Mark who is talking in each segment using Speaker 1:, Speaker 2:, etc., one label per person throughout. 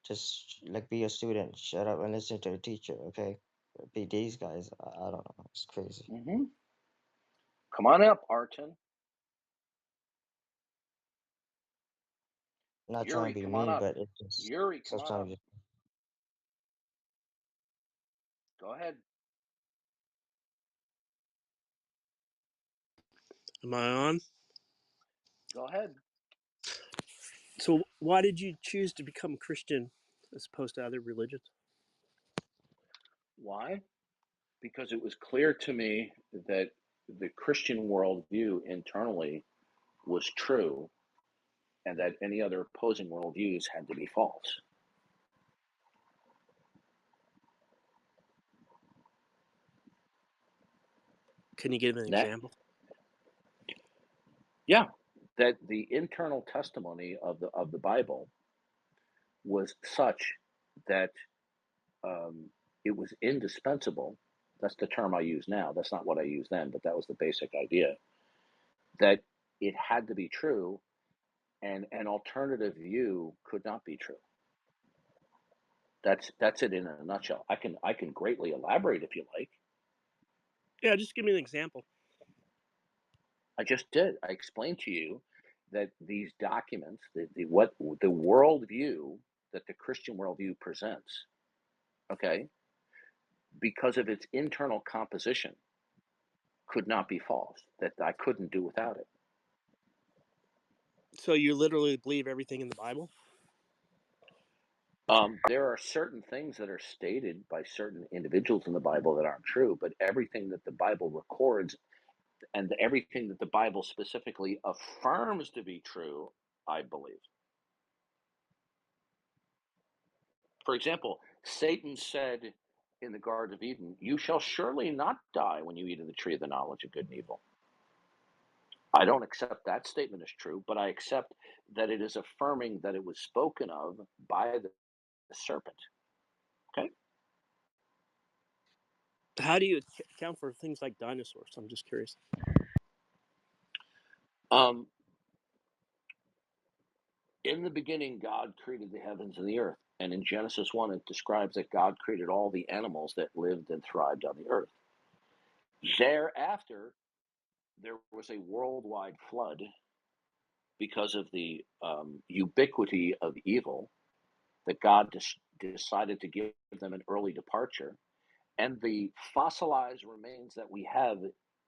Speaker 1: Just like be a student, shut up and listen to the teacher, okay? Be these guys, I don't know. It's crazy.
Speaker 2: Mm-hmm. Come on up, Arton.
Speaker 1: I'm not trying
Speaker 2: Yuri,
Speaker 1: to be
Speaker 2: come on
Speaker 1: mean,
Speaker 2: up.
Speaker 1: but it just
Speaker 2: Yuri, come on up.
Speaker 1: sometimes
Speaker 2: Go ahead.
Speaker 3: Am I on?
Speaker 2: Go ahead.
Speaker 3: So why did you choose to become Christian as opposed to other religions?
Speaker 2: Why? Because it was clear to me that the Christian worldview internally was true and that any other opposing worldviews had to be false.
Speaker 3: Can you give an example?
Speaker 2: Yeah, that the internal testimony of the Bible was such that it was indispensable. That's the term I use now. That's not what I used then, but that was the basic idea. That it had to be true, and an alternative view could not be true. That's it in a nutshell. I can greatly elaborate if you like.
Speaker 3: Yeah, just give me an example.
Speaker 2: I just did. I explained to you that these documents, the worldview that the Christian worldview presents, okay, because of its internal composition, could not be false. That I couldn't do without it.
Speaker 3: So you literally believe everything in the Bible?
Speaker 2: There are certain things that are stated by certain individuals in the Bible that aren't true, but everything that the Bible records and everything that the Bible specifically affirms to be true, I believe. For example, Satan said in the Garden of Eden, "You shall surely not die when you eat of the tree of the knowledge of good and evil." I don't accept that statement as true, but I accept that it is affirming that it was spoken of by the serpent. Okay?
Speaker 3: How do you account for things like dinosaurs? I'm just curious.
Speaker 2: Um, in the beginning, God created the heavens and the earth. And in Genesis 1, it describes that God created all the animals that lived and thrived on the earth. Thereafter, there was a worldwide flood because of the ubiquity of evil that God decided to give them an early departure. And the fossilized remains that we have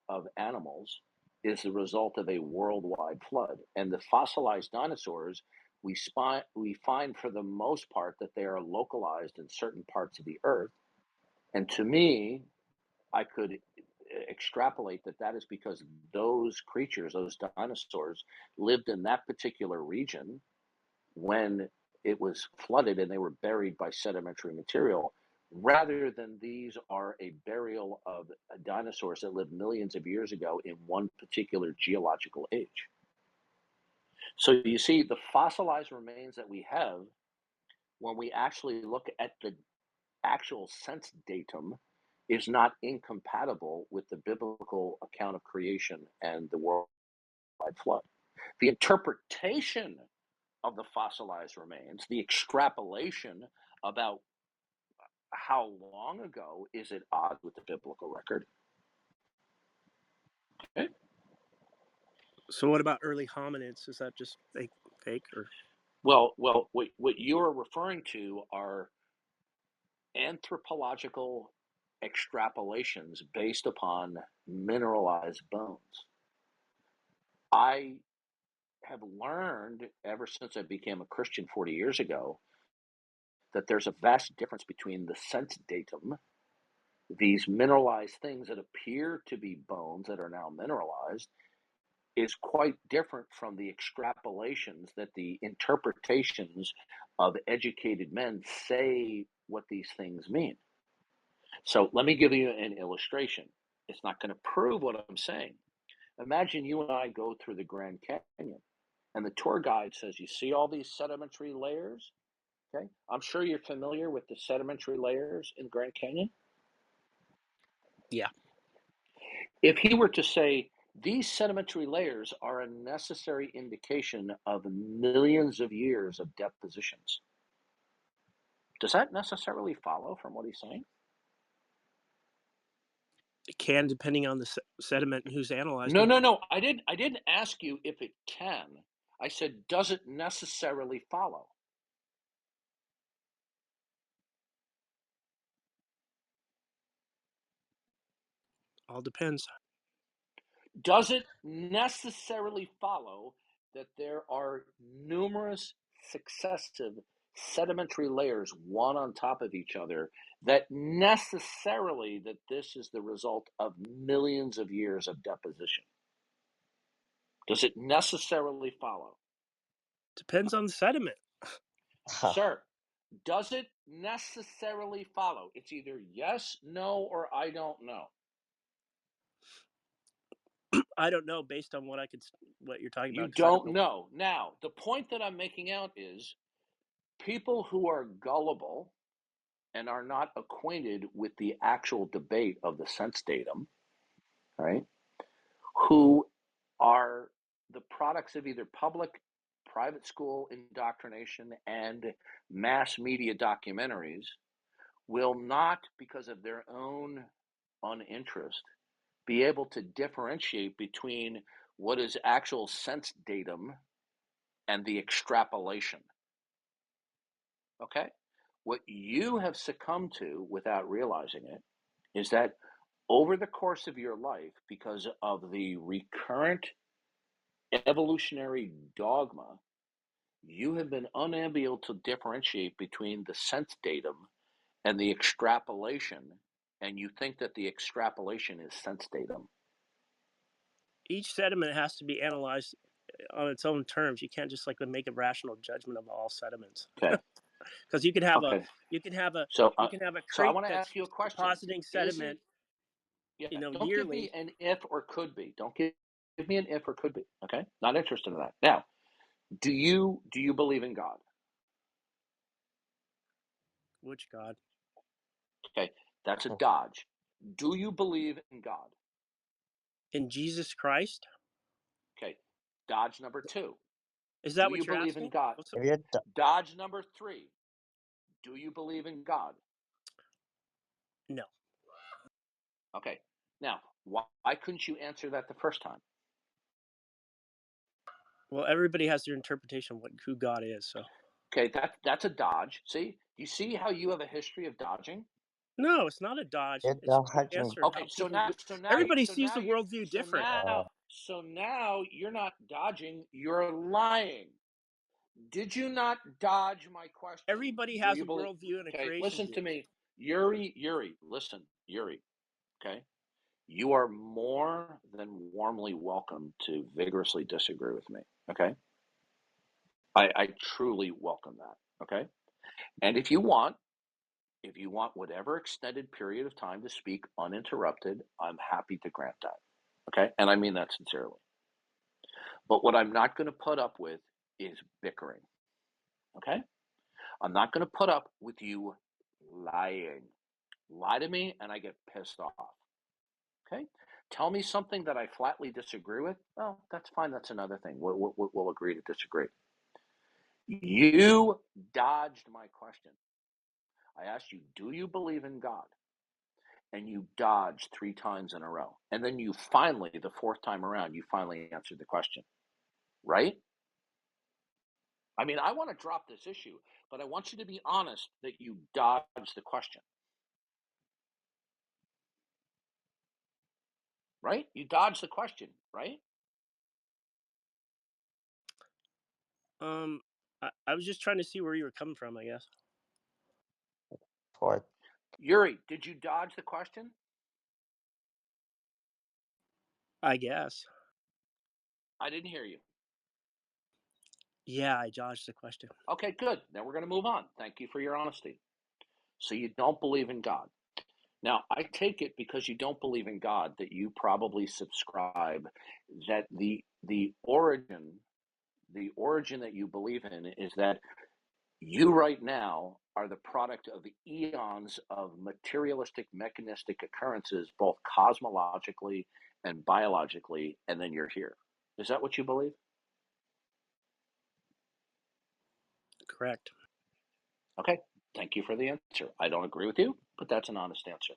Speaker 2: of animals is the result of a worldwide flood. And the fossilized dinosaurs, we find for the most part that they are localized in certain parts of the earth. And to me, I could extrapolate that that is because those creatures, those dinosaurs, lived in that particular region when it was flooded and they were buried by sedimentary material, rather than these are a burial of dinosaurs that lived millions of years ago in one particular geological age. So you see, the fossilized remains that we have, when we actually look at the actual sense datum, is not incompatible with the biblical account of creation and the worldwide flood. The interpretation of the fossilized remains, the extrapolation about how long ago is at odds with the biblical record. Okay.
Speaker 3: So what about early hominids? Is that just fake or?
Speaker 2: Well, what you're referring to are anthropological extrapolations based upon mineralized bones. I have learned ever since I became a Christian 40 years ago that there's a vast difference between the sense datum, these mineralized things that appear to be bones that are now mineralized, is quite different from the extrapolations that the interpretations of educated men say what these things mean. So let me give you an illustration. It's not going to prove what I'm saying. Imagine you and I go through the Grand Canyon and the tour guide says, "You see all these sedimentary layers?" Okay. I'm sure you're familiar with the sedimentary layers in Grand Canyon.
Speaker 3: Yeah.
Speaker 2: If he were to say, "These sedimentary layers are a necessary indication of millions of years of depositions," Does that necessarily follow from what he's saying?
Speaker 3: It can, depending on the sediment and who's analyzing.
Speaker 2: No. I didn't ask you if it can. I said, does it necessarily follow?
Speaker 3: All depends.
Speaker 2: Does it necessarily follow that there are numerous successive sedimentary layers, one on top of each other, that necessarily that this is the result of millions of years of deposition? Does it necessarily follow?
Speaker 3: Depends on the sediment.
Speaker 2: Sir, does it necessarily follow? It's either yes, no, or I don't know.
Speaker 3: I don't know based on what you're talking
Speaker 2: You
Speaker 3: about. 'Cause I
Speaker 2: don't know. Now, the point that I'm making out is people who are gullible and are not acquainted with the actual debate of the sense datum, right? Who are the products of either public, private school indoctrination and mass media documentaries will not, because of their own uninterest, be able to differentiate between what is actual sense datum and the extrapolation. Okay? What you have succumbed to without realizing it is that over the course of your life, because of the recurrent evolutionary dogma, you have been unable to differentiate between the sense datum and the extrapolation, and you think that the extrapolation is sense datum.
Speaker 3: each sediment has to be analyzed on its own terms. You can't just make a rational judgment of all sediments.
Speaker 2: Okay.
Speaker 3: Because you can have
Speaker 2: Okay.
Speaker 3: a
Speaker 2: So I
Speaker 3: creek
Speaker 2: want to
Speaker 3: that's
Speaker 2: ask you a question.
Speaker 3: depositing sediment,
Speaker 2: Don't give me
Speaker 3: yearly.
Speaker 2: an if or could be. Don't give me an if or could be. Okay. Not interested in that. Now, do you believe in God?
Speaker 3: Which God?
Speaker 2: Okay. That's a dodge. Do you believe in God?
Speaker 3: In Jesus Christ?
Speaker 2: Okay. Dodge number 2.
Speaker 3: Is that
Speaker 2: Do
Speaker 3: what
Speaker 2: you
Speaker 3: you're
Speaker 2: believe
Speaker 3: asking?
Speaker 2: in God? Dodge number 3. Do you believe in God?
Speaker 3: No.
Speaker 2: Okay. Now, why couldn't you answer that the first time?
Speaker 3: Well, everybody has their interpretation of who God is. So.
Speaker 2: Okay, that's a dodge. See, you see how you have a history of dodging?
Speaker 3: No, it's not a dodge.
Speaker 1: It's
Speaker 3: It's
Speaker 1: dodging.
Speaker 3: an answer.
Speaker 2: Okay, so now
Speaker 3: Everybody sees the worldview different.
Speaker 2: So now you're not dodging, you're lying. Did you not dodge my question?
Speaker 3: Everybody has a worldview and a creation
Speaker 2: listen
Speaker 3: view.
Speaker 2: to me. Yuri, listen, Yuri, okay? You are more than warmly welcome to vigorously disagree with me, okay? I truly welcome that, okay? And if you want whatever extended period of time to speak uninterrupted, I'm happy to grant that, okay? And I mean that sincerely. But what I'm not going to put up with is bickering, okay? I'm not going to put up with you lying. Lie to me and I get pissed off, okay? Tell me something that I flatly disagree with. Well, that's fine. That's another thing. We'll agree to disagree. You dodged my question. I asked you, do you believe in God? And you dodged 3 times in a row. And then you finally, the 4th time around, you finally answered the question, right? I mean, I want to drop this issue, but I want you to be honest that you dodged the question. Right? You dodged the question, right?
Speaker 3: I was just trying to see where you were coming from, I guess.
Speaker 1: What?
Speaker 2: Yuri, did you dodge the question?
Speaker 3: I guess.
Speaker 2: I didn't hear you.
Speaker 3: Yeah, I dodged the question.
Speaker 2: Okay, good. Now we're going to move on. Thank you for your honesty. So you don't believe in God. Now, I take it because you don't believe in God that you probably subscribe that the origin that you believe in is that you right now are the product of eons of materialistic mechanistic occurrences, both cosmologically and biologically, and then you're here. Is that what you believe?
Speaker 3: Correct.
Speaker 2: Okay, thank Thank you for the answer. I don't agree with you, but that's an honest answer.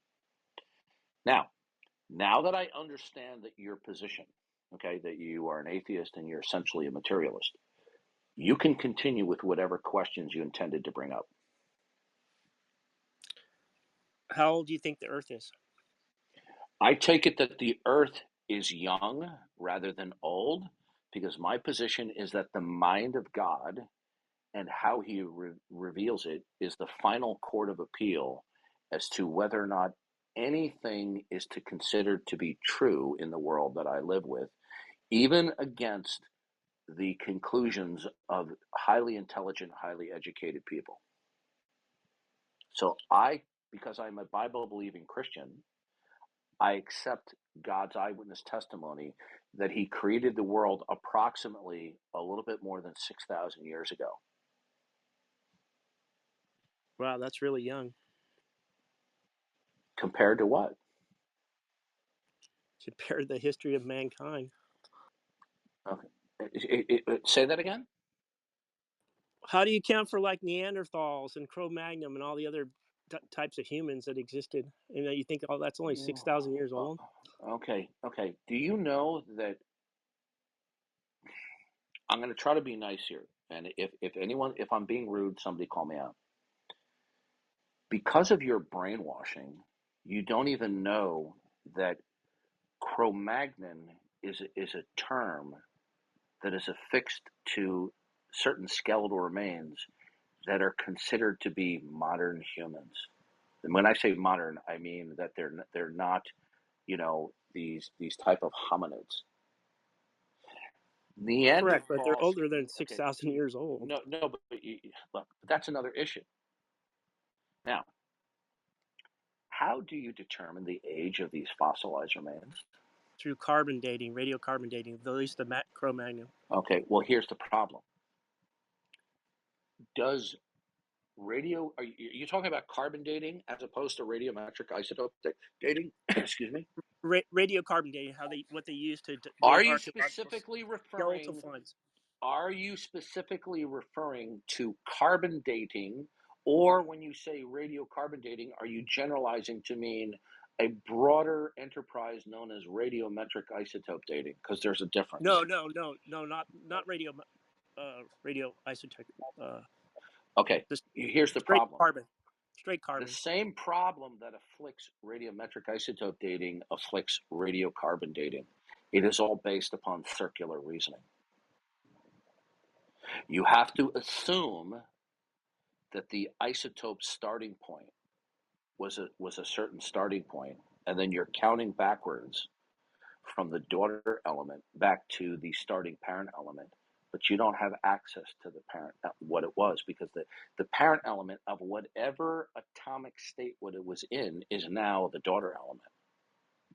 Speaker 2: Now that I understand that your position, okay, that you are an atheist and you're essentially a materialist, you can continue with whatever questions you intended to bring up.
Speaker 3: How old do you think the Earth is?
Speaker 2: I take it that the Earth is young rather than old, because my position is that the mind of God and how he reveals it is the final court of appeal as to whether or not anything is to consider to be true in the world that I live with, even against the conclusions of highly intelligent, highly educated people. So because I'm a Bible-believing Christian, I accept God's eyewitness testimony that he created the world approximately a little bit more than 6,000 years ago.
Speaker 3: Wow, that's really young.
Speaker 2: Compared to what?
Speaker 3: Compared to the history of mankind.
Speaker 2: Okay. Say that again?
Speaker 3: How do you count for like Neanderthals and Cro-Magnon and all the other types of humans that existed? And you think, oh, that's only 6,000 years old?
Speaker 2: Okay. Do you know that I'm going to try to be nice here, and if I'm being rude, somebody call me out. Because of your brainwashing, you don't even know that Cro-Magnon is a term that is affixed to certain skeletal remains that are considered to be modern humans. And when I say modern, I mean that they're not, these type of hominids.
Speaker 3: Correct, but they're
Speaker 2: Neanderthals.
Speaker 3: older than 6,000 years old.
Speaker 2: No, but look, that's another issue. Now, how do you determine the age of these fossilized remains?
Speaker 3: Through carbon dating, radiocarbon dating, at least the Cro-Magnon.
Speaker 2: Okay, well, here's the problem. Are you talking about carbon dating as opposed to radiometric isotope dating? Excuse me.
Speaker 3: Radiocarbon dating, what they use to date
Speaker 2: Are you
Speaker 3: archaeological
Speaker 2: specifically
Speaker 3: skeletal
Speaker 2: referring?
Speaker 3: finds.
Speaker 2: Are you specifically referring to carbon dating, or when you say radiocarbon dating, are you generalizing to mean a broader enterprise known as radiometric isotope dating? Because there's a difference.
Speaker 3: No, not radio isotope.
Speaker 2: Okay, here's the problem.
Speaker 3: Straight carbon.
Speaker 2: The same problem that afflicts radiometric isotope dating afflicts radiocarbon dating. It is all based upon circular reasoning. You have to assume that the isotope starting point was a certain starting point, and then you're counting backwards from the daughter element back to the starting parent element, but you don't have access to the parent, what it was, because the parent element of whatever atomic state what it was in is now the daughter element.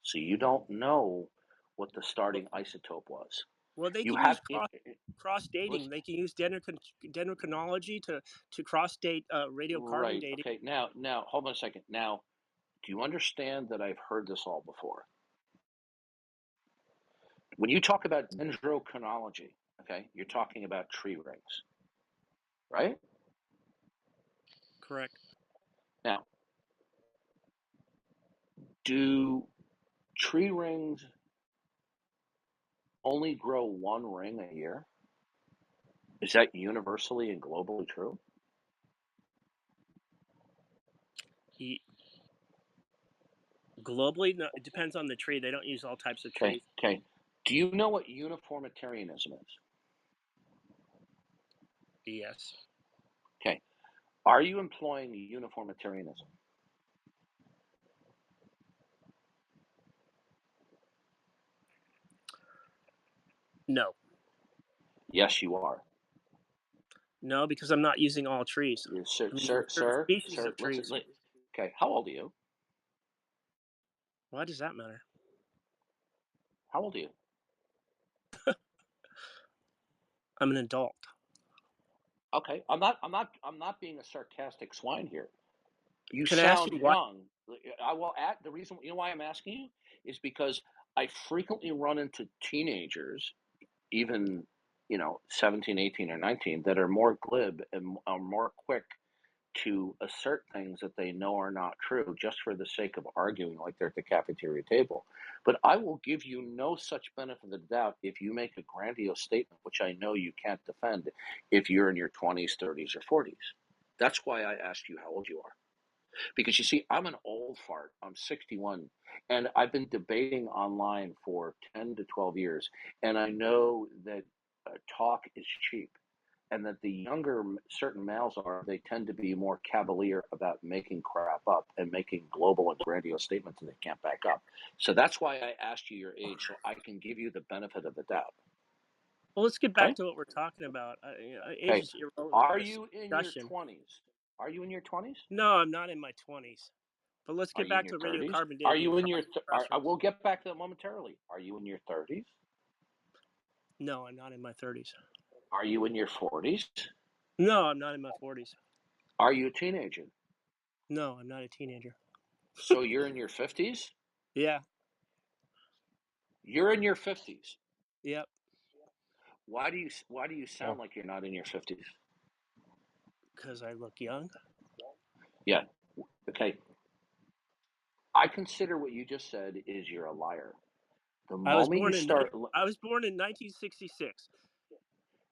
Speaker 2: So you don't know what the starting isotope was.
Speaker 3: Well, they
Speaker 2: You
Speaker 3: can
Speaker 2: have
Speaker 3: use cross dating. They can use dendrochronology to cross date radiocarbon
Speaker 2: right.
Speaker 3: dating.
Speaker 2: Okay. Now, hold on a second. Now, do you understand that I've heard this all before? When you talk about dendrochronology, okay, you're talking about tree rings, right?
Speaker 3: Correct.
Speaker 2: Now, do tree rings only grow one ring a year? Is that universally and globally true?
Speaker 3: Globally, no, it depends on the tree. They don't use all types of trees.
Speaker 2: Okay. Do you know what uniformitarianism is?
Speaker 3: Yes.
Speaker 2: Okay. Are you employing uniformitarianism?
Speaker 3: No.
Speaker 2: Yes, you are.
Speaker 3: No, because I'm not using all trees.
Speaker 2: Sir,
Speaker 3: Species of trees.
Speaker 2: Okay. How old are you?
Speaker 3: Why does that matter?
Speaker 2: How old are you?
Speaker 3: I'm an adult.
Speaker 2: Okay. I'm not being a sarcastic swine here. You
Speaker 3: Can I ask
Speaker 2: sound
Speaker 3: you why?
Speaker 2: young. I will add the reason. You know why I'm asking you is because I frequently run into teenagers, even 17, 18, or 19, that are more glib and are more quick to assert things that they know are not true just for the sake of arguing like they're at the cafeteria table. But I will give you no such benefit of the doubt if you make a grandiose statement, which I know you can't defend if you're in your 20s, 30s, or 40s. That's why I asked you how old you are. Because you see, I'm an old fart. I'm 61, and I've been debating online for 10 to 12 years, and I know that talk is cheap, and that the younger certain males are, they tend to be more cavalier about making crap up and making global and grandiose statements that they can't back up. So that's why I asked you your age, so I can give you the benefit of the doubt.
Speaker 3: Well, let's get back
Speaker 2: Okay?
Speaker 3: to what we're talking about. Age
Speaker 2: Okay.
Speaker 3: is irrelevant
Speaker 2: Are
Speaker 3: in this
Speaker 2: you in your
Speaker 3: discussion.
Speaker 2: 20s? Are you in your 20s?
Speaker 3: No, I'm not in my 20s. But let's
Speaker 2: Are
Speaker 3: get
Speaker 2: you in
Speaker 3: back
Speaker 2: your
Speaker 3: to
Speaker 2: 30s?
Speaker 3: radiocarbon
Speaker 2: Are
Speaker 3: dating
Speaker 2: you
Speaker 3: and
Speaker 2: in your? I
Speaker 3: cross-reference.
Speaker 2: will get back to that momentarily. Are you in your 30s?
Speaker 3: No, I'm not in my 30s.
Speaker 2: Are you in your 40s?
Speaker 3: No, I'm not in my 40s.
Speaker 2: Are you a teenager?
Speaker 3: No, I'm not a teenager.
Speaker 2: So you're in your 50s?
Speaker 3: Yeah.
Speaker 2: You're in your 50s.
Speaker 3: Yep.
Speaker 2: Why do you sound like you're not in your 50s?
Speaker 3: Because I look young.
Speaker 2: Yeah. Okay. I consider what you just said is you're a liar. The
Speaker 3: I was
Speaker 2: moment you
Speaker 3: born in
Speaker 2: start,
Speaker 3: 1966.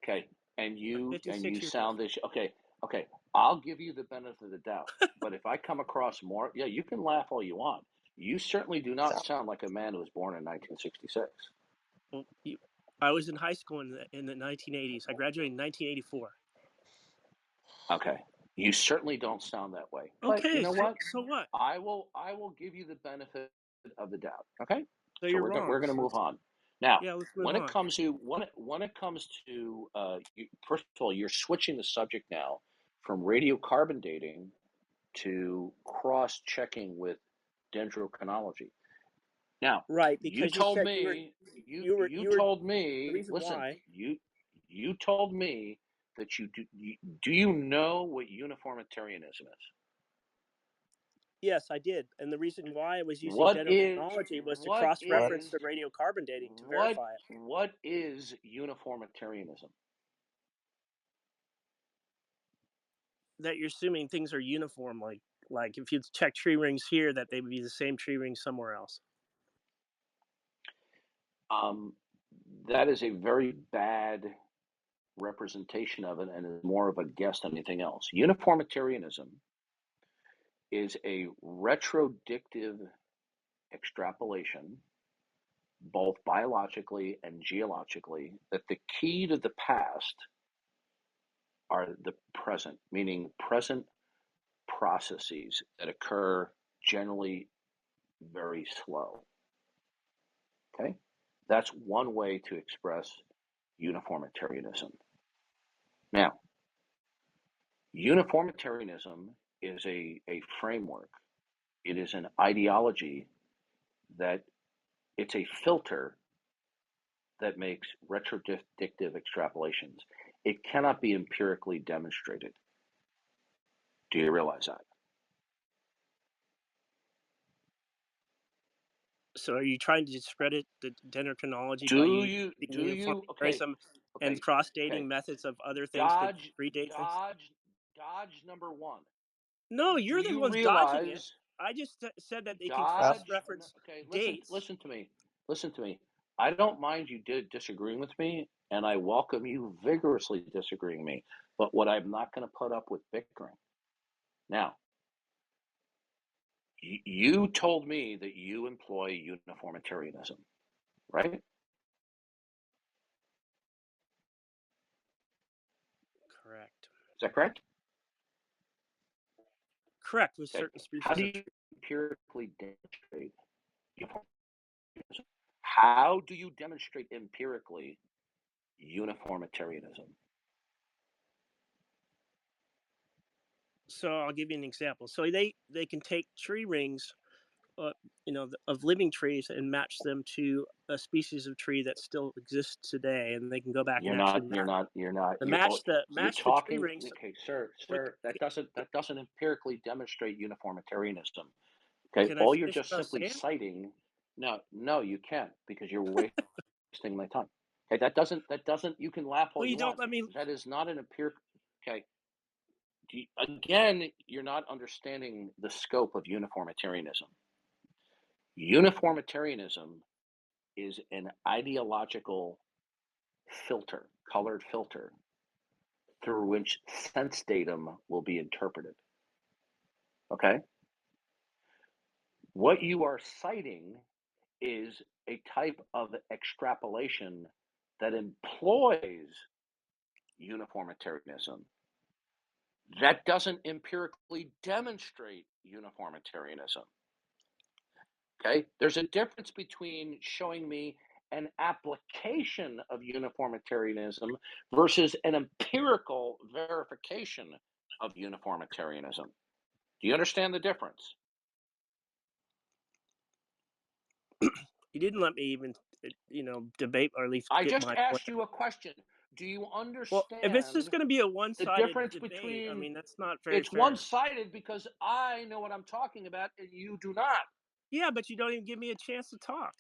Speaker 2: okay, and
Speaker 3: I'm
Speaker 2: you
Speaker 3: 56 years
Speaker 2: sound this, okay, I'll give you the benefit of the doubt. But if I come across more, yeah, you can laugh all you want. You certainly do not sound like a man who was born in 1966.
Speaker 3: Well, I was in high school in the 1980s. I graduated in 1984.
Speaker 2: Okay. You certainly don't sound that way. But
Speaker 3: Okay,
Speaker 2: you know what?
Speaker 3: so what?
Speaker 2: I will give you the benefit of the doubt. Okay?
Speaker 3: So
Speaker 2: So
Speaker 3: you're
Speaker 2: we're
Speaker 3: wrong.
Speaker 2: going to move on. Now,
Speaker 3: Yeah, let's move
Speaker 2: when it
Speaker 3: on.
Speaker 2: comes to first of all, you're switching the subject now from radiocarbon dating to cross-checking with dendrochronology. Now,
Speaker 3: Right,
Speaker 2: you
Speaker 3: because you
Speaker 2: told
Speaker 3: said
Speaker 2: me
Speaker 3: you were
Speaker 2: told
Speaker 3: the
Speaker 2: me,
Speaker 3: reason
Speaker 2: listen,
Speaker 3: why.
Speaker 2: you told me that do you know what uniformitarianism is?
Speaker 3: Yes, I did. And the reason why I was using
Speaker 2: What is
Speaker 3: dendrochronology was to
Speaker 2: what
Speaker 3: cross-reference
Speaker 2: is
Speaker 3: the radiocarbon dating to
Speaker 2: what
Speaker 3: verify it.
Speaker 2: what is uniformitarianism?
Speaker 3: That you're assuming things are uniform, like if you check tree rings here, that they would be the same tree ring somewhere else.
Speaker 2: That is a very bad representation of it, and is more of a guess than anything else. Uniformitarianism is a retrodictive extrapolation, both biologically and geologically, that the key to the past are the present, meaning present processes that occur generally very slow. Okay? That's one way to express uniformitarianism. Now, uniformitarianism is a framework. It is an ideology that it's a filter that makes retrodictive extrapolations. It cannot be empirically demonstrated. Do you realize that?
Speaker 3: So are you trying to discredit the dendrochronology by
Speaker 2: Do
Speaker 3: using
Speaker 2: you okay,
Speaker 3: uniformitarianism and cross-dating methods of other things to predate things?
Speaker 2: Dodge number one.
Speaker 3: No,
Speaker 2: Do
Speaker 3: you're the
Speaker 2: you
Speaker 3: ones dodging it.
Speaker 2: realize
Speaker 3: I just said that they can
Speaker 2: Dodge?
Speaker 3: cross-reference
Speaker 2: Okay,
Speaker 3: dates.
Speaker 2: listen to me. Listen to me. I don't mind you disagreeing with me, and I welcome you vigorously disagreeing with me. But what I'm not going to put up with bickering. Now, you told me that you employ uniformitarianism, right?
Speaker 3: Correct.
Speaker 2: Is that correct?
Speaker 3: Correct, with
Speaker 2: Okay.
Speaker 3: certain
Speaker 2: How
Speaker 3: species
Speaker 2: do
Speaker 3: of
Speaker 2: you
Speaker 3: trees.
Speaker 2: empirically demonstrate uniformitarianism? How do you demonstrate empirically uniformitarianism?
Speaker 3: So I'll give you an example. So they can take tree rings, of living trees and match them to a species of tree that still exists today, and they can go back and actually match
Speaker 2: You're
Speaker 3: the tree
Speaker 2: talking.
Speaker 3: rings
Speaker 2: Okay,
Speaker 3: with.
Speaker 2: sir. That doesn't empirically demonstrate uniformitarianism. Okay,
Speaker 3: Can I
Speaker 2: all you're
Speaker 3: finish
Speaker 2: just
Speaker 3: what I was
Speaker 2: simply
Speaker 3: saying?
Speaker 2: citing. No, you can't, because you're wasting my time. Okay, that doesn't. You can laugh all
Speaker 3: Well, you
Speaker 2: you
Speaker 3: don't
Speaker 2: want.
Speaker 3: let me.
Speaker 2: That is not an empirical. Okay, Again, you're not understanding the scope of uniformitarianism. Uniformitarianism is an ideological filter, colored filter, through which sense datum will be interpreted. Okay? What you are citing is a type of extrapolation that employs uniformitarianism. That doesn't empirically demonstrate uniformitarianism. Okay? There's a difference between showing me an application of uniformitarianism versus an empirical verification of uniformitarianism. Do you understand the difference?
Speaker 3: You didn't let me even, debate or at least
Speaker 2: I
Speaker 3: get
Speaker 2: just
Speaker 3: my point.
Speaker 2: asked you a question. Do you
Speaker 3: Well,
Speaker 2: understand
Speaker 3: if it's just going to be a
Speaker 2: the
Speaker 3: one-sided
Speaker 2: difference
Speaker 3: debate, I
Speaker 2: between
Speaker 3: mean, that's not very
Speaker 2: it's
Speaker 3: fair.
Speaker 2: one-sided because I know what I'm talking about and you do not.
Speaker 3: Yeah, but you don't even give me a chance to talk.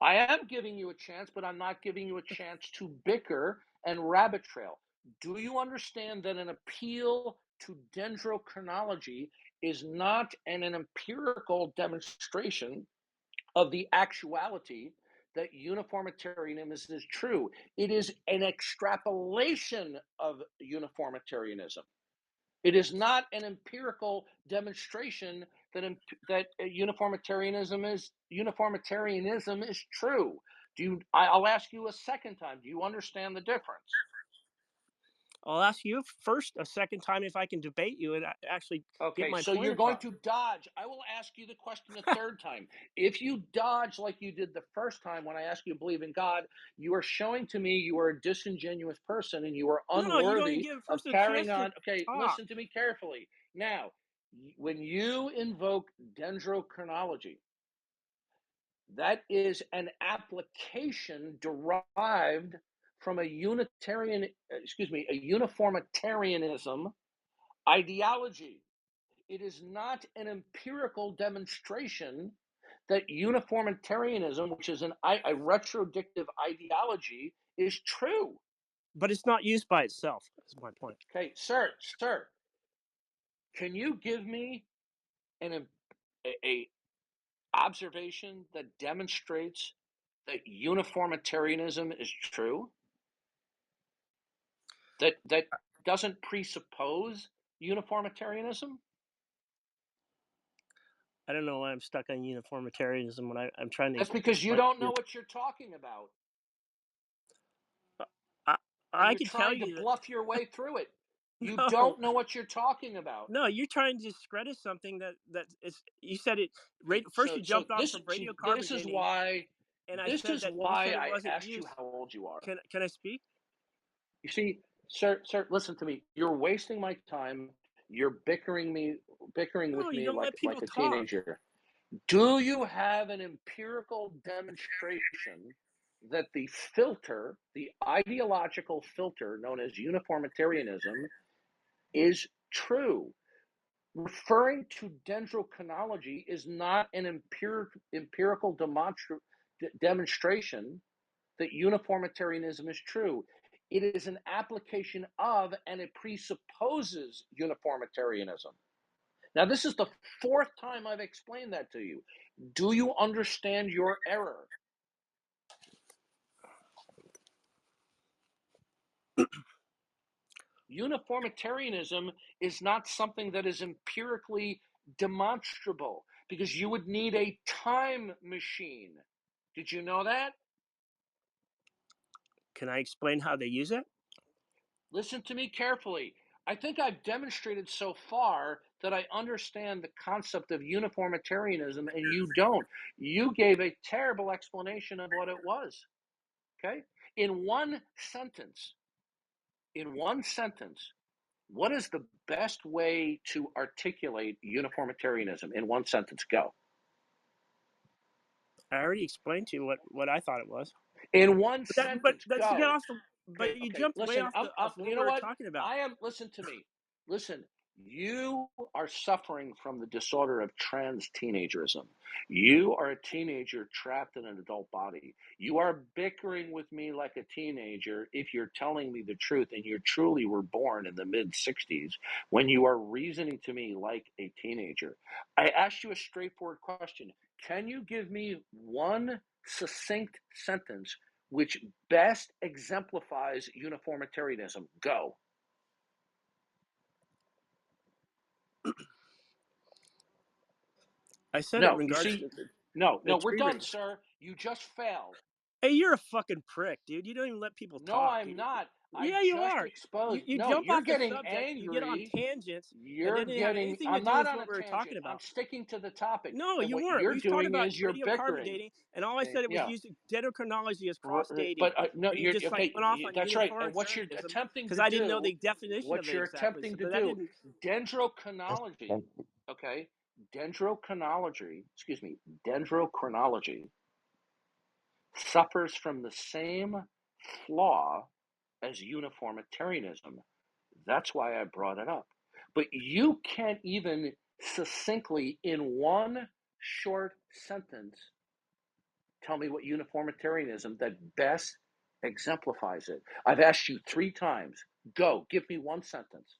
Speaker 2: I am giving you a chance, but I'm not giving you a chance to bicker and rabbit trail. Do you understand that an appeal to dendrochronology is not an empirical demonstration of the actuality that uniformitarianism is true? It is an extrapolation of uniformitarianism. It is not an empirical demonstration that uniformitarianism is true. I'll ask you a second time. Do you understand the difference?
Speaker 3: I'll ask you first a second time if I can debate you and actually get
Speaker 2: Okay,
Speaker 3: my
Speaker 2: so
Speaker 3: point
Speaker 2: you're going
Speaker 3: across.
Speaker 2: to dodge. I will ask you the question a third time. If you dodge like you did the first time when I asked you to believe in God, you are showing to me you are a disingenuous person and you are
Speaker 3: No, you don't even
Speaker 2: unworthy
Speaker 3: give a
Speaker 2: of
Speaker 3: person a
Speaker 2: carrying
Speaker 3: chance to
Speaker 2: on. Okay,
Speaker 3: talk.
Speaker 2: listen to me carefully. Now, when you invoke dendrochronology, that is an application derived from a uniformitarianism ideology. It is not an empirical demonstration that uniformitarianism, which is a retrodictive ideology, is true.
Speaker 3: But it's not used by itself, is my point.
Speaker 2: Okay, sir, can you give me a observation that demonstrates that uniformitarianism is true? That doesn't presuppose uniformitarianism?
Speaker 3: I don't know why I'm stuck on uniformitarianism when I'm trying to
Speaker 2: That's because you
Speaker 3: explain.
Speaker 2: don't know what you're talking about.
Speaker 3: I,
Speaker 2: And
Speaker 3: I
Speaker 2: you're
Speaker 3: can tell
Speaker 2: trying to
Speaker 3: you that
Speaker 2: bluff your way through it. You
Speaker 3: no,
Speaker 2: don't know what you're talking about.
Speaker 3: no, you're trying to discredit something that is. You said it.
Speaker 2: Okay,
Speaker 3: First, you jumped off
Speaker 2: this
Speaker 3: from radiocarbon dating, and I
Speaker 2: this
Speaker 3: said
Speaker 2: is
Speaker 3: that you said
Speaker 2: why
Speaker 3: it
Speaker 2: I
Speaker 3: wasn't
Speaker 2: asked you
Speaker 3: used.
Speaker 2: how old you are.
Speaker 3: Can I speak?
Speaker 2: You see, sir, listen to me. You're wasting my time. You're bickering
Speaker 3: No,
Speaker 2: with
Speaker 3: you
Speaker 2: me
Speaker 3: don't let people
Speaker 2: like a
Speaker 3: talk.
Speaker 2: teenager. Do you have an empirical demonstration that the filter, the ideological filter known as uniformitarianism, is true? Referring to dendrochronology is not an empirical demonstration that uniformitarianism is true. It is an application of, and it presupposes uniformitarianism. Now, this is the fourth time I've explained that to you. Do you understand your error? Uniformitarianism is not something that is empirically demonstrable because you would need a time machine. Did you know that?
Speaker 3: Can I explain how they use it?
Speaker 2: Listen to me carefully. I think I've demonstrated so far that I understand the concept of uniformitarianism and you don't. You gave a terrible explanation of what it was. Okay? In one sentence, what is the best way to articulate uniformitarianism in one sentence? Go.
Speaker 3: I already explained to you what I thought it was.
Speaker 2: In one
Speaker 3: But
Speaker 2: sentence,
Speaker 3: let's get
Speaker 2: go.
Speaker 3: off the. But you
Speaker 2: Okay.
Speaker 3: jumped way
Speaker 2: Listen,
Speaker 3: off the of what
Speaker 2: you
Speaker 3: we
Speaker 2: know
Speaker 3: were
Speaker 2: what?
Speaker 3: talking about.
Speaker 2: Listen to me. Listen, You are suffering from the disorder of trans teenagerism. You are a teenager trapped in an adult body. You are bickering with me like a teenager if you're telling me the truth and you truly were born in the mid-60s when you are reasoning to me like a teenager. I asked you a straightforward question. Can you give me one succinct sentence which best exemplifies uniformitarianism? Go.
Speaker 3: I said it in
Speaker 2: No, you
Speaker 3: regards
Speaker 2: see,
Speaker 3: to
Speaker 2: no,
Speaker 3: the
Speaker 2: we're
Speaker 3: tree
Speaker 2: done,
Speaker 3: rings.
Speaker 2: sir. You just failed.
Speaker 3: Hey, you're a fucking prick, dude. You don't even let people
Speaker 2: No,
Speaker 3: talk.
Speaker 2: I'm not. I
Speaker 3: Yeah, you
Speaker 2: just
Speaker 3: are.
Speaker 2: exposed.
Speaker 3: You
Speaker 2: No,
Speaker 3: jump
Speaker 2: you're
Speaker 3: off the
Speaker 2: getting
Speaker 3: subject, you get on
Speaker 2: angry.
Speaker 3: tangents, and
Speaker 2: You're
Speaker 3: that didn't have
Speaker 2: getting,
Speaker 3: anything to
Speaker 2: I'm
Speaker 3: do
Speaker 2: not
Speaker 3: with
Speaker 2: on a
Speaker 3: what we were talking
Speaker 2: tangent. I'm
Speaker 3: about.
Speaker 2: sticking to the topic.
Speaker 3: No,
Speaker 2: And
Speaker 3: you
Speaker 2: what
Speaker 3: weren't.
Speaker 2: you're
Speaker 3: We was talking
Speaker 2: doing
Speaker 3: about
Speaker 2: is you're
Speaker 3: radiocarbon
Speaker 2: bickering.
Speaker 3: dating, and all I said it was
Speaker 2: Yeah.
Speaker 3: using dendrochronology as cross dating,
Speaker 2: No,
Speaker 3: and you
Speaker 2: you're
Speaker 3: just like
Speaker 2: okay.
Speaker 3: went off on
Speaker 2: That's right. And what you're
Speaker 3: uniformitarianism
Speaker 2: attempting
Speaker 3: because
Speaker 2: to
Speaker 3: I didn't know
Speaker 2: do,
Speaker 3: the definition of it exactly. So, but that didn't.
Speaker 2: dendrochronology,
Speaker 1: And
Speaker 2: okay? Dendrochronology suffers from the same flaw as uniformitarianism. That's why I brought it up. But you can't even succinctly, in one short sentence, tell me what uniformitarianism that best exemplifies it. I've asked you 3 times. Go, give me one sentence.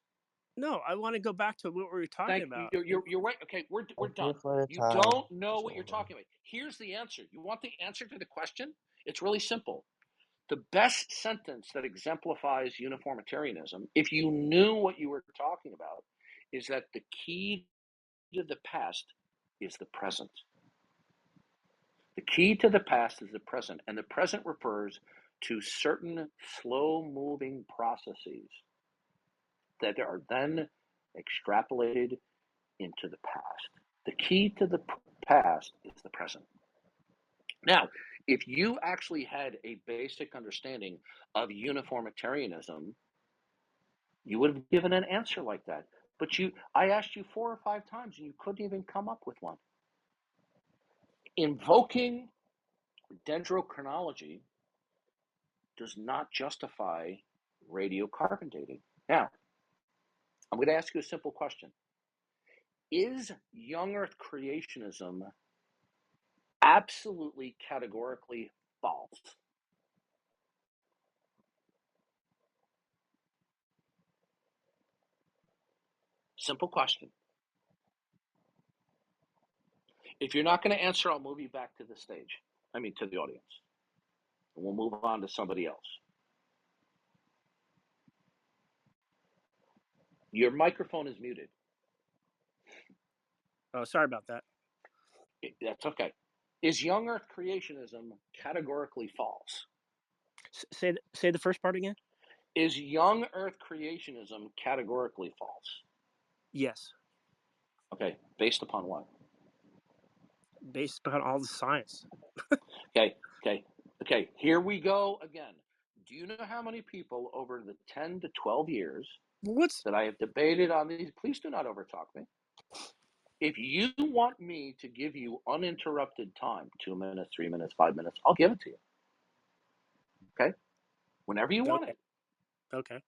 Speaker 3: No, I want to go back to what we were talking
Speaker 2: Thank
Speaker 3: about.
Speaker 2: you. You're right. Okay, we're
Speaker 1: thank
Speaker 2: done.
Speaker 1: you for the
Speaker 2: You
Speaker 1: time.
Speaker 2: don't know
Speaker 1: It's
Speaker 2: what you're
Speaker 1: over.
Speaker 2: talking about. Here's the answer. You want the answer to the question? It's really simple. The best sentence that exemplifies uniformitarianism, if you knew what you were talking about, is that the key to the past is the present. The key to the past is the present, and the present refers to certain slow-moving processes that are then extrapolated into the past. The key to the past is the present. Now, if you actually had a basic understanding of uniformitarianism, you would have given an answer like that. But I asked you 4 or 5 times and you couldn't even come up with one. Invoking dendrochronology does not justify radiocarbon dating. Now, I'm going to ask you a simple question. Is young Earth creationism absolutely categorically false? Simple question. If you're not going to answer, I'll move you back to the stage. To the audience. And we'll move on to somebody else. Your microphone is muted.
Speaker 3: Oh, sorry about that.
Speaker 2: That's okay. Is young Earth creationism categorically false?
Speaker 3: Say the first part again.
Speaker 2: Is young Earth creationism categorically false?
Speaker 3: Yes.
Speaker 2: Okay, based upon what?
Speaker 3: Based upon all the science.
Speaker 2: Okay, here we go again. Do you know how many people over the 10 to 12 years that I have debated on these? Please do not overtalk me. If you want me to give you uninterrupted time, 2 minutes, 3 minutes, 5 minutes, I'll give it to you. Okay? Whenever you want it.
Speaker 3: Okay.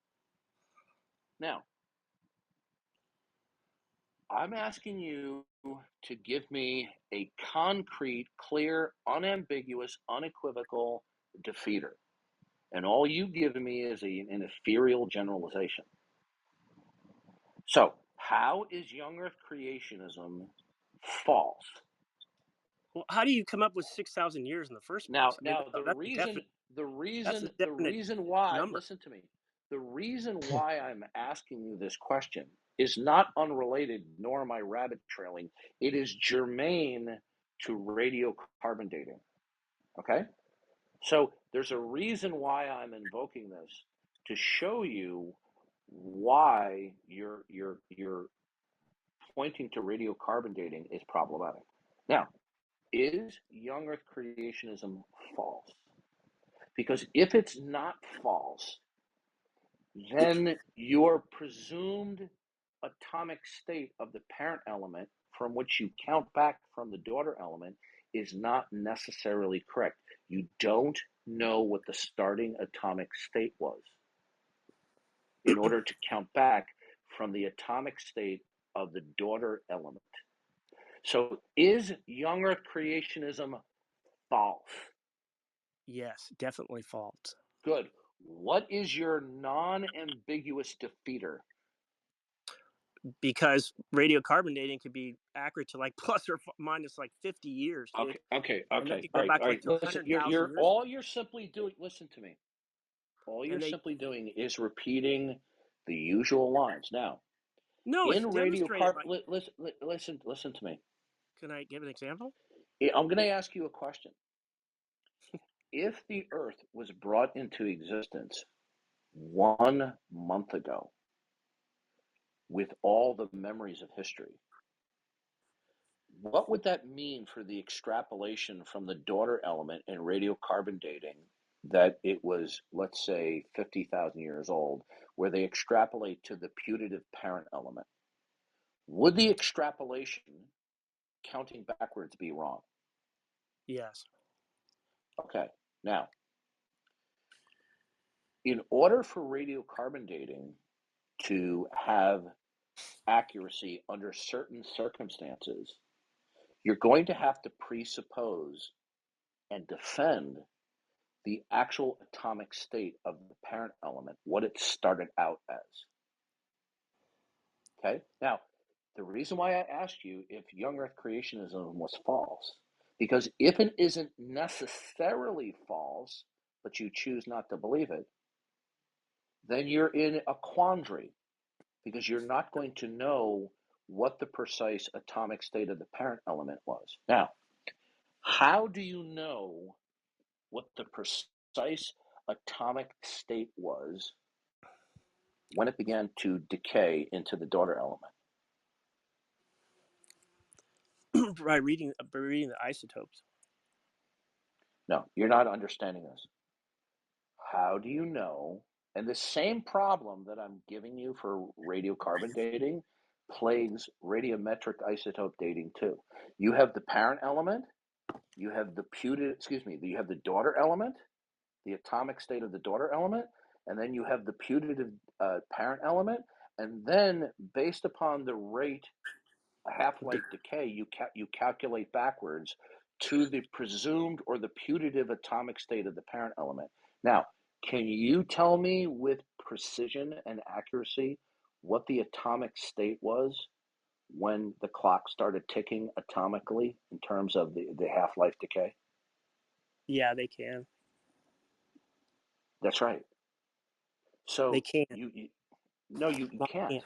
Speaker 2: Now, I'm asking you to give me a concrete, clear, unambiguous, unequivocal defeater. And all you give me is an ethereal generalization. So, how is young Earth creationism false?
Speaker 3: Well, how do you come up with 6,000 years in the first place?
Speaker 2: Now, the reason why,
Speaker 3: number.
Speaker 2: listen to me, the reason why I'm asking you this question is not unrelated, nor am I rabbit trailing. It is germane to radiocarbon dating. Okay? So there's a reason why I'm invoking this to show you why you're pointing to radiocarbon dating is problematic. Now, is young Earth creationism false? Because if it's not false, then your presumed atomic state of the parent element from which you count back from the daughter element is not necessarily correct. You don't know what the starting atomic state was in order to count back from the atomic state of the daughter element. So is young Earth creationism false?
Speaker 3: Yes, definitely false.
Speaker 2: Good. What is your non-ambiguous defeater?
Speaker 3: Because radiocarbon dating could be accurate to like plus or minus like 50 years, dude.
Speaker 2: Okay.
Speaker 3: And that could
Speaker 2: All
Speaker 3: go back
Speaker 2: right.
Speaker 3: like to
Speaker 2: Listen,
Speaker 3: 100,000 years.
Speaker 2: you're simply doing. Listen to me. All you're
Speaker 3: And they
Speaker 2: simply doing is repeating the usual lines. Now,
Speaker 3: no, it's
Speaker 2: in
Speaker 3: demonstrated by.
Speaker 2: listen to me.
Speaker 3: Can I give an example?
Speaker 2: I'm going to ask you a question. If the Earth was brought into existence 1 month ago, with all the memories of history, what would that mean for the extrapolation from the daughter element in radiocarbon dating that it was, let's say, 50,000 years old, where they extrapolate to the putative parent element? Would the extrapolation counting backwards be wrong?
Speaker 3: Yes.
Speaker 2: Okay. Now, in order for radiocarbon dating to have accuracy under certain circumstances, you're going to have to presuppose and defend the actual atomic state of the parent element, what it started out as. Okay? Now, the reason why I asked you if young Earth creationism was false, because if it isn't necessarily false, but you choose not to believe it, then you're in a quandary, because you're not going to know what the precise atomic state of the parent element was. Now, how do you know what the precise atomic state was when it began to decay into the daughter element?
Speaker 3: by reading the isotopes.
Speaker 2: No, you're not understanding this. How do you know? And the same problem that I'm giving you for radiocarbon dating plagues radiometric isotope dating too. You have the parent element, you have you have the daughter element, the atomic state of the daughter element, and then you have the putative parent element, and then based upon the rate half-life decay, you calculate backwards to the presumed or the putative atomic state of the parent element. Now, can you tell me with precision and accuracy what the atomic state was when the clock started ticking atomically in terms of the half-life decay?
Speaker 3: Yeah, they can.
Speaker 2: That's right. So
Speaker 3: They can.
Speaker 2: no, you
Speaker 3: No, they
Speaker 2: can't.
Speaker 3: can't.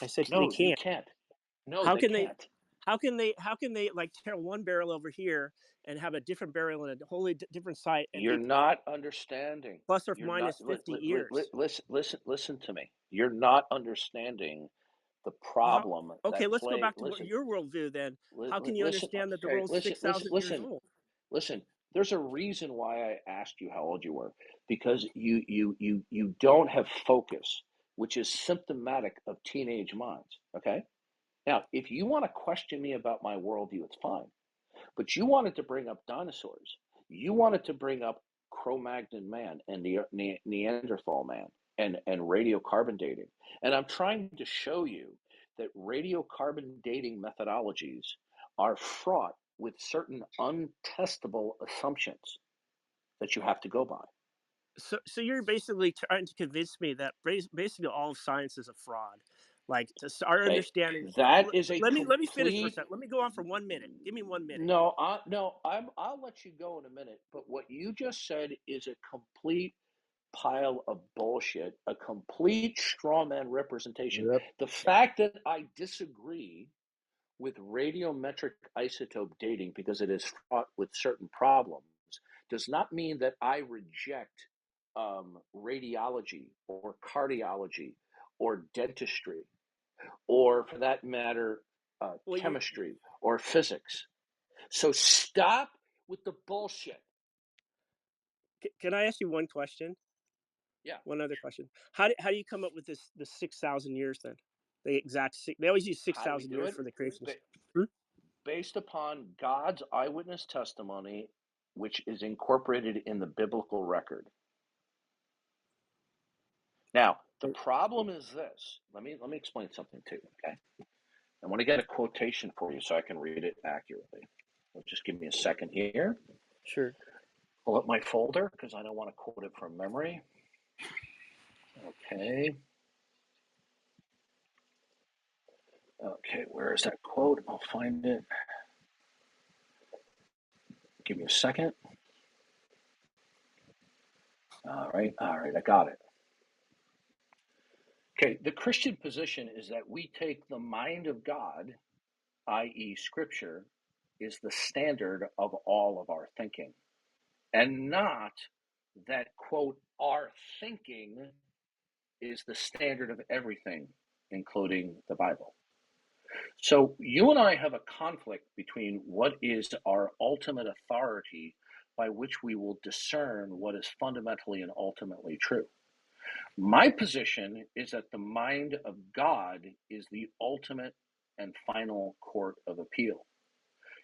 Speaker 3: I said they
Speaker 2: No, you
Speaker 3: can't.
Speaker 2: can't. No,
Speaker 3: How
Speaker 2: they
Speaker 3: can they?
Speaker 2: can't.
Speaker 3: How can they like tear one barrel over here and have a different barrel in a wholly different site and
Speaker 2: You're
Speaker 3: be
Speaker 2: not understanding.
Speaker 3: plus or
Speaker 2: You're not.
Speaker 3: minus 50 years?
Speaker 2: Listen to me. You're not understanding the
Speaker 3: Well,
Speaker 2: problem
Speaker 3: okay,
Speaker 2: that
Speaker 3: let's go
Speaker 2: play.
Speaker 3: back to your worldview then. How can you
Speaker 2: Listen.
Speaker 3: understand that the
Speaker 2: Okay,
Speaker 3: world's 6,000 years old?
Speaker 2: listen. There's a reason why I asked you how old you were, because you don't have focus, which is symptomatic of teenage minds. Okay. Now, if you want to question me about my worldview, it's fine. But you wanted to bring up dinosaurs. You wanted to bring up Cro-Magnon man and the Neanderthal man and radiocarbon dating. And I'm trying to show you that radiocarbon dating methodologies are fraught with certain untestable assumptions that you have to go by.
Speaker 3: So you're basically trying to convince me that basically all of science is a fraud. Like our
Speaker 2: Okay,
Speaker 3: understanding.
Speaker 2: that is a
Speaker 3: Let me finish for a
Speaker 2: complete.
Speaker 3: second. Let me go on for 1 minute. Give me 1 minute.
Speaker 2: No, I'll let you go in a minute. But what you just said is a complete pile of bullshit, a complete straw man representation.
Speaker 1: Yep.
Speaker 2: The fact that I disagree with radiometric isotope dating because it is fraught with certain problems does not mean that I reject radiology or cardiology or dentistry or, for that matter,
Speaker 3: Well,
Speaker 2: chemistry or physics. So stop with the bullshit.
Speaker 3: can I ask you one question?
Speaker 2: Yeah.
Speaker 3: One other question. How do you come up with the 6,000 years then? The exact they always use
Speaker 2: How do we
Speaker 3: 6,000
Speaker 2: do
Speaker 3: years
Speaker 2: it?
Speaker 3: for the creations. Hmm?
Speaker 2: Based upon God's eyewitness testimony, which is incorporated in the biblical record. Now, The problem is this. Let me explain something to you, okay? I want to get a quotation for you so I can read it accurately. So just give me a second here.
Speaker 3: Sure.
Speaker 2: Pull up my folder because I don't want to quote it from memory. Okay. Okay, where is that quote? I'll find it. Give me a second. All right, I got it. Okay, the Christian position is that we take the mind of God, i.e., Scripture, is the standard of all of our thinking, and not that, quote, our thinking is the standard of everything, including the Bible. So you and I have a conflict between what is our ultimate authority by which we will discern what is fundamentally and ultimately true. My position is that the mind of God is the ultimate and final court of appeal.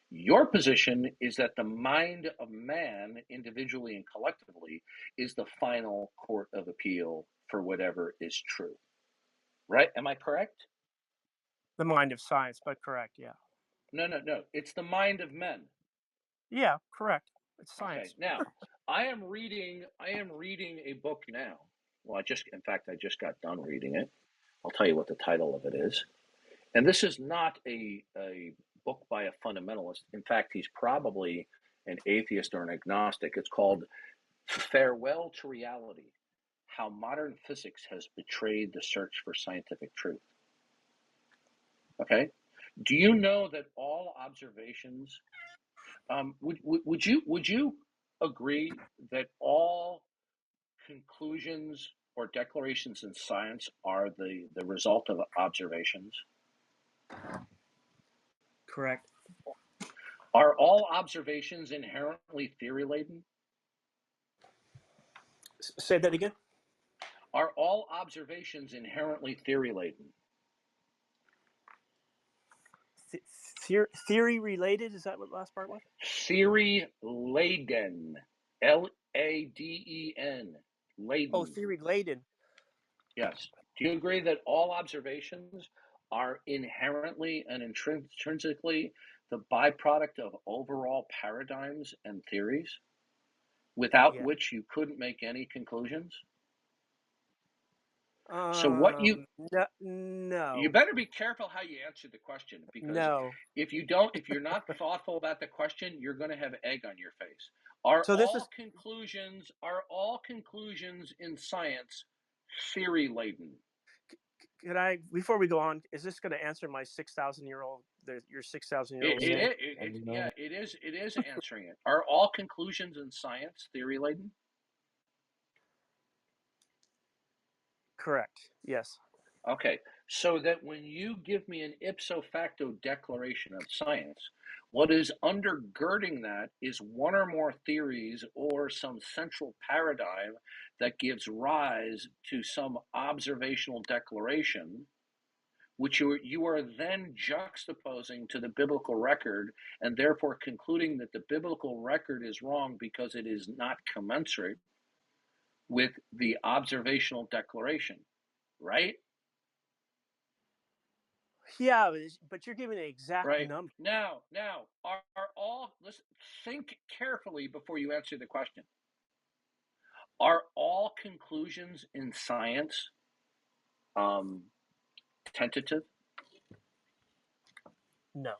Speaker 2: Your position is that the mind of man, individually and collectively, is the final court of appeal for whatever is true. Right? Am I correct?
Speaker 3: The mind of science, but correct, yeah.
Speaker 2: No. It's the mind of men.
Speaker 3: Yeah, correct. It's science.
Speaker 2: Okay. Now, I am reading a book now. Well, I just got done reading it. I'll tell you what the title of it is. And this is not a book by a fundamentalist. In fact, he's probably an atheist or an agnostic. It's called Farewell to Reality: How Modern Physics Has Betrayed the Search for Scientific Truth. Okay? Do you know that all observations, would you agree that all conclusions or declarations in science are the result of observations?
Speaker 3: Correct.
Speaker 2: Are all observations inherently theory-laden?
Speaker 3: Say that again.
Speaker 2: Are all observations inherently theory-laden?
Speaker 3: Theory related? Is that what the last part was?
Speaker 2: Theory-laden. L-A-D-E-N. Laden.
Speaker 3: Oh, theory laden.
Speaker 2: Yes. Do you agree that all observations are inherently and intrinsically the byproduct of overall paradigms and theories, without which you couldn't make any conclusions? So what
Speaker 3: no.
Speaker 2: You better be careful how you answer the question, because if you're not thoughtful about the question, you're going to have egg on your face. Are all conclusions in science theory-laden?
Speaker 3: Could I, before we go on, is this going to answer my 6,000-year-old, your 6,000-year-old?
Speaker 2: It is answering it. Are all conclusions in science theory-laden?
Speaker 3: Correct. Yes.
Speaker 2: Okay, so that when you give me an ipso facto declaration of science, what is undergirding that is one or more theories or some central paradigm that gives rise to some observational declaration, which you are then juxtaposing to the biblical record, and therefore concluding that the biblical record is wrong because it is not commensurate with the observational declaration, right?
Speaker 3: Yeah, but you're giving an exact number.
Speaker 2: Now, are all, listen, think carefully before you answer the question. Are all conclusions in science tentative?
Speaker 3: No.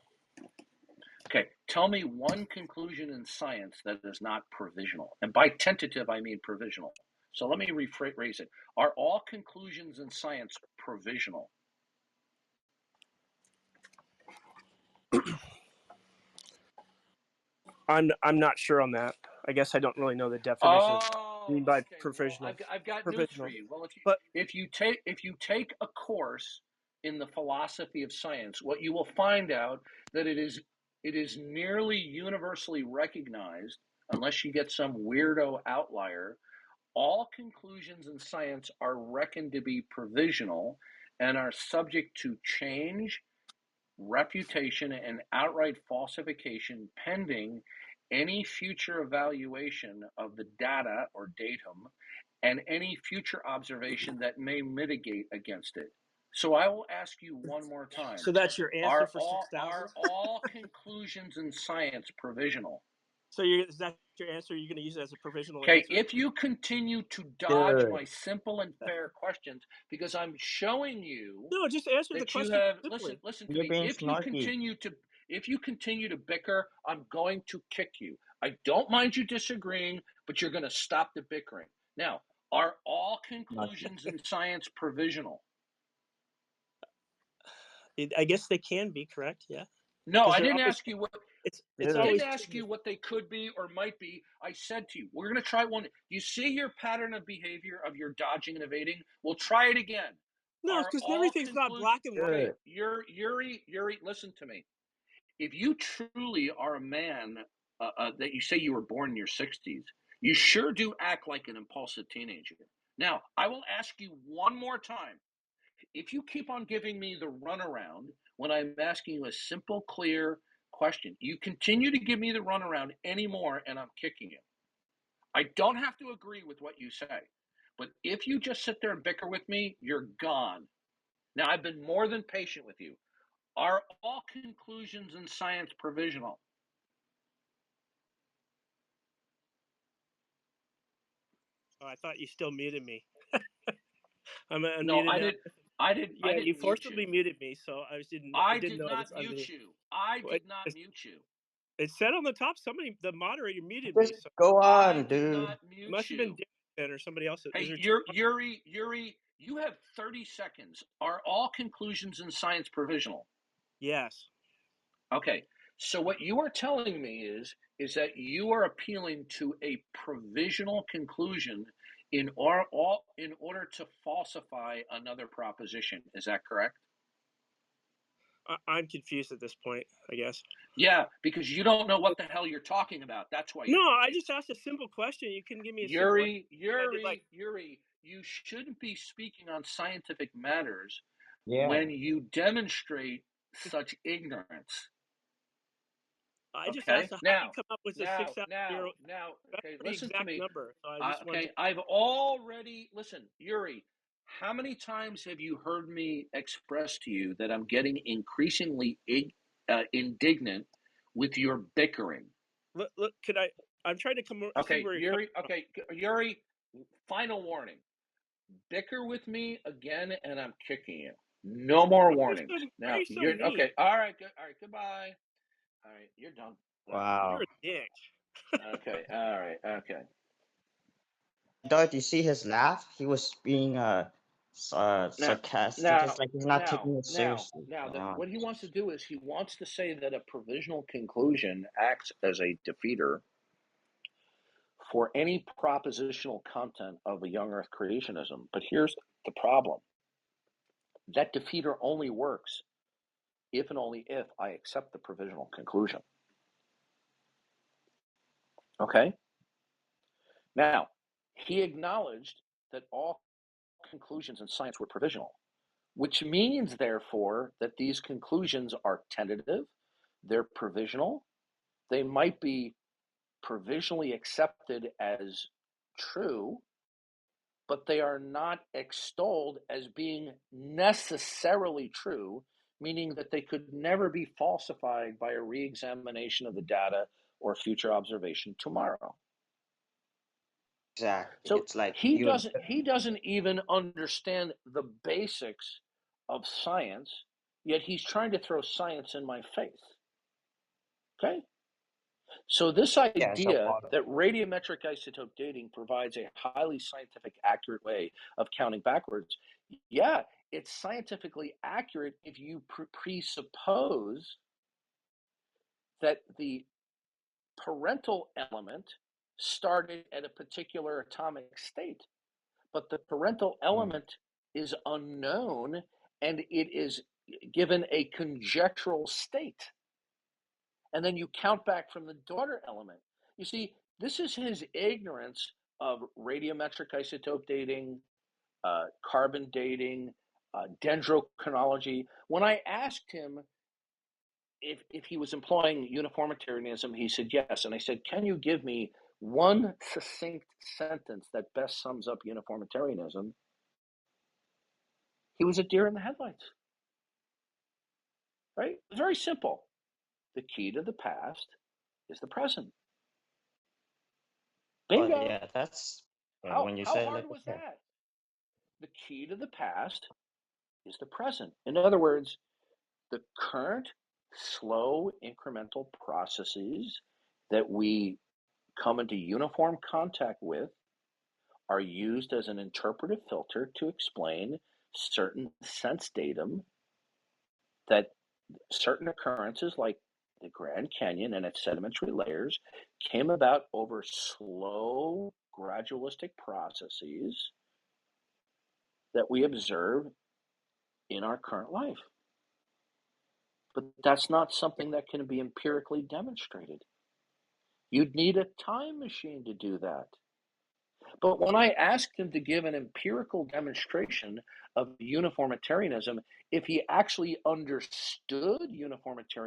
Speaker 2: Okay, tell me one conclusion in science that is not provisional. And by tentative, I mean provisional. So let me rephrase it. Are all conclusions in science provisional?
Speaker 3: I'm not sure on that. I guess I don't really know the definition by provisional.
Speaker 2: Well, I've got news for you. Well, if you take a course in the philosophy of science, what you will find out that it is nearly universally recognized, unless you get some weirdo outlier, all conclusions in science are reckoned to be provisional and are subject to change, refutation, and outright falsification pending any future evaluation of the data or datum and any future observation that may mitigate against it. So I will ask you one more time.
Speaker 3: So that's your answer for 6,000?
Speaker 2: Are all conclusions in science provisional?
Speaker 3: So is that your answer? You're going to use it as a provisional
Speaker 2: Okay,
Speaker 3: answer?
Speaker 2: if you continue to dodge
Speaker 1: Good.
Speaker 2: my simple and fair questions, because I'm showing you
Speaker 3: No, just answer the
Speaker 2: that you
Speaker 3: question
Speaker 2: have
Speaker 3: simply.
Speaker 2: listen to
Speaker 1: You're
Speaker 2: me.
Speaker 1: being
Speaker 2: If you
Speaker 1: snarky.
Speaker 2: continue to bicker, I'm going to kick you. I don't mind you disagreeing, but you're going to stop the bickering. Now, are all conclusions in science provisional?
Speaker 3: I guess they can be, correct? Yeah.
Speaker 2: No,
Speaker 3: 'Cause
Speaker 2: I
Speaker 3: they're
Speaker 2: didn't
Speaker 3: always
Speaker 2: ask you what.
Speaker 3: it's
Speaker 2: I
Speaker 3: always
Speaker 2: didn't ask you what they could be or might be. I said to you, we're going to try one. You see your pattern of behavior of your dodging and evading? We'll try it again.
Speaker 3: No,
Speaker 2: Are
Speaker 3: because
Speaker 2: all
Speaker 3: everything's not
Speaker 2: conclusions
Speaker 3: black and white.
Speaker 2: okay?
Speaker 1: Good.
Speaker 2: Yuri, listen to me. If you truly are a man that you say you were born in your 60s, you sure do act like an impulsive teenager. Now, I will ask you one more time. If you keep on giving me the runaround when I'm asking you a simple, clear question, you continue to give me the runaround anymore, and I'm kicking you. I don't have to agree with what you say, but if you just sit there and bicker with me, you're gone. Now, I've been more than patient with you. Are all conclusions in science provisional?
Speaker 3: Oh, I thought you still muted me. I'm unmuted
Speaker 2: No,
Speaker 3: now.
Speaker 2: I
Speaker 3: Yeah, you
Speaker 2: didn't mute
Speaker 3: forcibly
Speaker 2: you.
Speaker 3: muted me, so I
Speaker 2: I
Speaker 3: didn't
Speaker 2: did
Speaker 3: know it was
Speaker 2: not mute
Speaker 3: unmuted.
Speaker 2: you. I
Speaker 3: Well,
Speaker 2: did not mute you.
Speaker 3: It said on the top, the moderator muted
Speaker 1: Just
Speaker 3: me, so
Speaker 1: go
Speaker 2: I
Speaker 1: on,
Speaker 2: did
Speaker 1: dude.
Speaker 2: not
Speaker 3: it
Speaker 2: mute
Speaker 3: must have been
Speaker 2: you.
Speaker 3: Dan or somebody else.
Speaker 2: Hey, Yuri, you have 30 seconds. Are all conclusions in science provisional?
Speaker 3: Yes.
Speaker 2: Okay. So what you are telling me is that you are appealing to a provisional conclusion in order to falsify another proposition. Is that correct?
Speaker 3: I'm confused at this point, I guess.
Speaker 2: Yeah, because you don't know what the hell you're talking about. That's why you're
Speaker 3: No, I
Speaker 2: confused.
Speaker 3: just asked a simple question. You couldn't give me a simple answer.
Speaker 2: Yuri, you shouldn't be speaking on scientific matters
Speaker 1: Yeah.
Speaker 2: when you demonstrate such ignorance.
Speaker 3: I just
Speaker 2: Okay.
Speaker 3: asked how do you come up with a
Speaker 2: Now,
Speaker 3: 6,000 euro? That's
Speaker 2: okay,
Speaker 3: a pretty
Speaker 2: listen to
Speaker 3: exact
Speaker 2: me.
Speaker 3: number. So I just wanted
Speaker 2: Okay, I've already, listen, Yuri, how many times have you heard me express to you that I'm getting increasingly indignant with your bickering?
Speaker 3: look. Could I? I'm trying to see
Speaker 2: Okay,
Speaker 3: where you're
Speaker 2: Yuri,
Speaker 3: coming
Speaker 2: Yuri, final warning. Bicker with me again and I'm kicking you. No more
Speaker 3: from.
Speaker 2: warnings.
Speaker 3: Why are
Speaker 2: Now,
Speaker 3: you so
Speaker 2: you're
Speaker 3: mean?
Speaker 2: okay. All right, good. All right, goodbye. All right, you're done.
Speaker 3: You're
Speaker 1: Wow.
Speaker 3: a dick.
Speaker 2: Okay, all right, okay.
Speaker 1: Darth, you see his laugh? He was being
Speaker 2: Now,
Speaker 1: sarcastic. It's like he's not taking it
Speaker 2: now,
Speaker 1: seriously.
Speaker 2: what he wants to do is he wants to say that a provisional conclusion acts as a defeater for any propositional content of a young earth creationism. But here's the problem. That defeater only works if and only if I accept the provisional conclusion. Okay? Now, he acknowledged that all conclusions in science were provisional, which means, therefore, that these conclusions are tentative, they're provisional, they might be provisionally accepted as true, but they are not extolled as being necessarily true, meaning that they could never be falsified by a re-examination of the data or future observation tomorrow.
Speaker 1: Exactly.
Speaker 2: So
Speaker 1: It's like
Speaker 2: he
Speaker 1: you.
Speaker 2: doesn't even understand the basics of science, yet he's trying to throw science in my face. Okay? So this
Speaker 1: Yeah, it's a
Speaker 2: idea
Speaker 1: water.
Speaker 2: that radiometric isotope dating provides a highly scientific accurate way of counting backwards, yeah, it's scientifically accurate if you presuppose that the parental element started at a particular atomic state, but the parental element is unknown and it is given a conjectural state. And then you count back from the daughter element. You see, this is his ignorance of radiometric isotope dating, carbon dating, dendrochronology. When I asked him if he was employing uniformitarianism, he said yes. And I said, can you give me one succinct sentence that best sums up uniformitarianism, he was a deer in the headlights. Right? Very simple. The key to the past is the present.
Speaker 1: Well,
Speaker 2: Bingo.
Speaker 1: yeah, that's
Speaker 2: How
Speaker 1: when you
Speaker 2: how
Speaker 1: say it
Speaker 2: hard
Speaker 1: like
Speaker 2: was
Speaker 1: that.
Speaker 2: that? The key to the past is the present. In other words, the current slow incremental processes that we come into uniform contact with are used as an interpretive filter to explain certain sense datum that certain occurrences like the Grand Canyon and its sedimentary layers came about over slow gradualistic processes that we observe in our current life. But that's not something that can be empirically demonstrated. You'd need a time machine to do that. But when I asked him to give an empirical demonstration of uniformitarianism, if he actually understood uniformitarianism